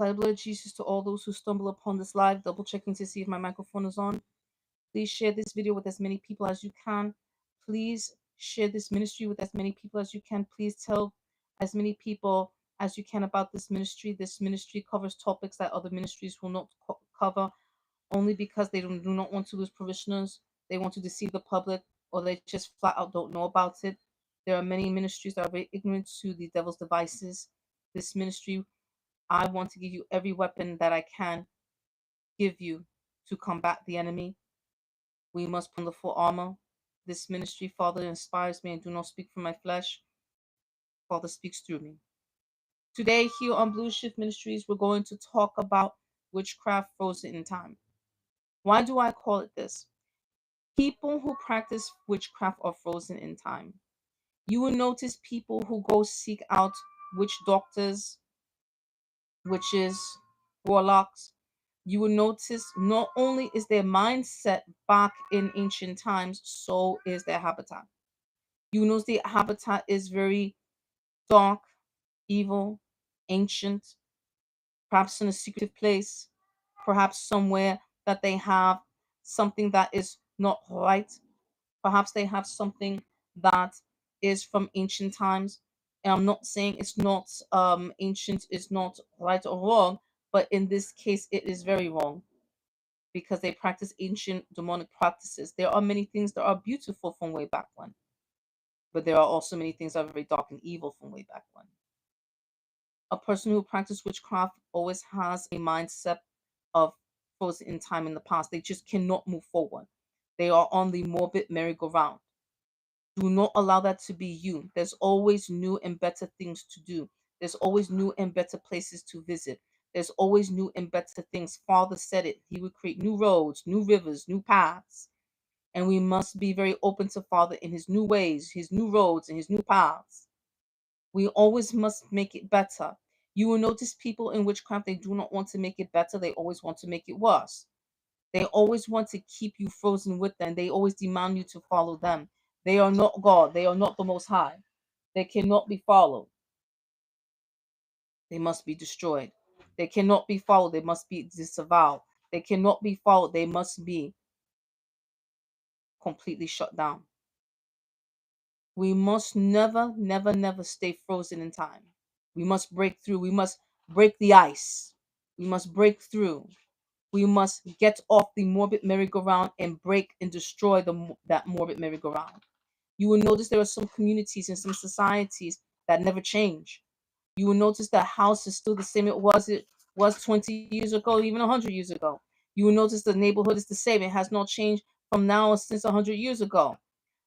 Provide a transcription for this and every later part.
Apply the blood of Jesus to all those who stumble upon this live, double checking to see if my microphone is on. Please share this video with as many people as you can. Please share this ministry with as many people as you can. Please tell as many people as you can about this ministry. This ministry covers topics that other ministries will not cover, only because they do not want to lose parishioners. They want to deceive the public, or they just flat out don't know about it. There are many ministries that are very ignorant to the devil's devices. This ministry, I want to give you every weapon that I can give you to combat the enemy. We must put on the full armor. This ministry, Father, inspires me and do not speak from my flesh. Father speaks through me. Today, here on Blue Shift Ministries, we're going to talk about witchcraft frozen in time. Why do I call it this? People who practice witchcraft are frozen in time. You will notice people who go seek out witch doctors, witches, warlocks. You will notice not only is their mindset back in ancient times, so is their habitat. You will notice the habitat is very dark, evil, ancient, perhaps in a secretive place, perhaps somewhere that they have something that is not right. Perhaps they have something that is from ancient times. And I'm not saying it's not ancient, is not right or wrong, but in this case, it is very wrong because they practice ancient demonic practices. There are many things that are beautiful from way back when, but there are also many things that are very dark and evil from way back when. A person who practices witchcraft always has a mindset of frozen in time in the past. They just cannot move forward. They are on the morbid merry-go-round. Do not allow that to be you. There's always new and better things to do. There's always new and better places to visit. There's always new and better things. Father said it. He would create new roads, new rivers, new paths. And we must be very open to Father in his new ways, his new roads, and his new paths. We always must make it better. You will notice people in witchcraft, they do not want to make it better. They always want to make it worse. They always want to keep you frozen with them. They always demand you to follow them. They are not God. They are not the Most High. They cannot be followed. They must be destroyed. They cannot be followed. They must be disavowed. They cannot be followed. They must be completely shut down. We must never, never, never stay frozen in time. We must break through. We must break the ice. We must break through. We must get off the morbid merry-go-round and break and destroy that morbid merry-go-round. You will notice there are some communities and some societies that never change. You will notice the house is still the same it was 20 years ago, even 100 years ago. You will notice the neighborhood is the same. It has not changed from now since 100 years ago.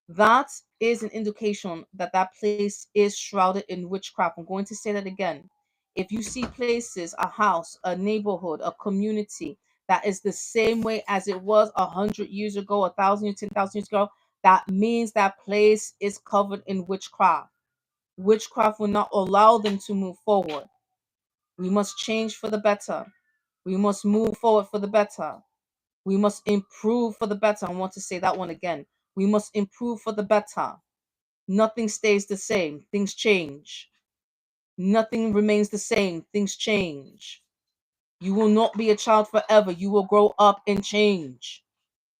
That is an indication that that place is shrouded in witchcraft. I'm going to say that again. If you see places, a house, a neighborhood, a community that is the same way as it was 100 years ago, 1,000 years, 10,000 years ago, that means that place is covered in witchcraft. Witchcraft will not allow them to move forward. We must change for the better. We must move forward for the better. We must improve for the better. I want to say that one again. We must improve for the better. Nothing stays the same. Things change. Nothing remains the same. Things change. You will not be a child forever. You will grow up and change.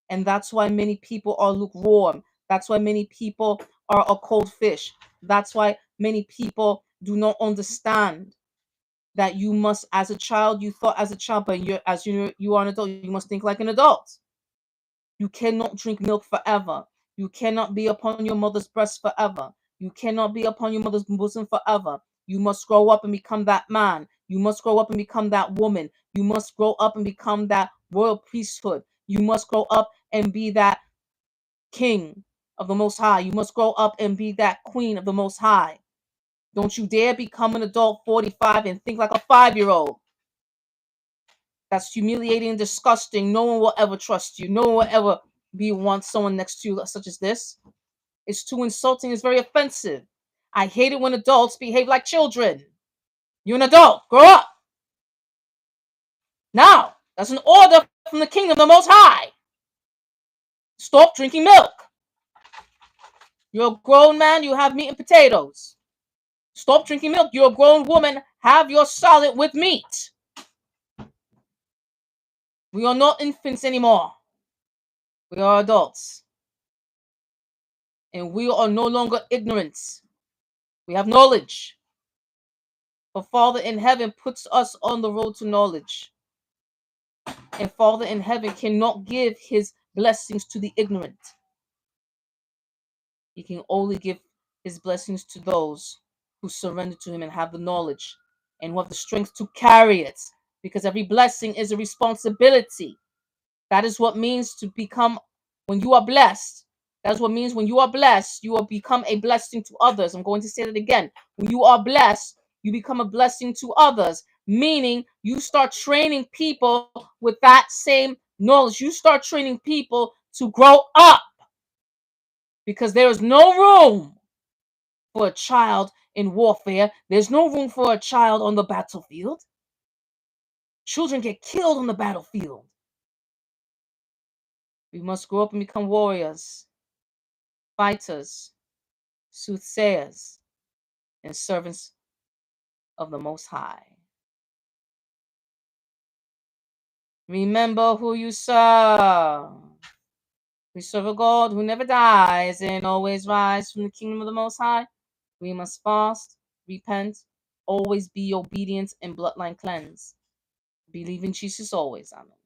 And that's why many people are lukewarm. That's why many people are a cold fish. That's why many people do not understand that you must, as a child, you thought as a child, but you are an adult, you must think like an adult. You cannot drink milk forever. You cannot be upon your mother's breast forever. You cannot be upon your mother's bosom forever. You must grow up and become that man. You must grow up and become that woman. You must grow up and become that royal priesthood. You must grow up and be that king of the Most High. You must grow up and be that queen of the Most High. Don't you dare become an adult 45 and think like a 5-year-old. That's humiliating and disgusting. No one will ever trust you. No one will ever want someone next to you such as this. It's too insulting. It's very offensive. I hate it when adults behave like children. You're an adult. Grow up. Now, that's an order from the kingdom of the Most High. Stop drinking milk. You're a grown man. You have meat and potatoes. Stop drinking milk. You're a grown woman. Have your salad with meat. We are not infants anymore. We are adults. And we are no longer ignorant. We have knowledge. For Father in heaven puts us on the road to knowledge. And Father in heaven cannot give his blessings to the ignorant. He can only give his blessings to those who surrender to him and have the knowledge and who have the strength to carry it. Because every blessing is a responsibility. That is what means to become, when you are blessed. That's what means when you are blessed, you will become a blessing to others. I'm going to say that again. When you are blessed, you become a blessing to others, meaning you start training people with that same knowledge. You start training people to grow up, because there is no room for a child in warfare. There's no room for a child on the battlefield. Children get killed on the battlefield. We must grow up and become warriors, fighters, soothsayers, and servants of the Most High. Remember who you serve. We serve a God who never dies and always rises from the kingdom of the Most High. We must fast, repent, always be obedient, and bloodline cleanse. Believe in Jesus always. Amen.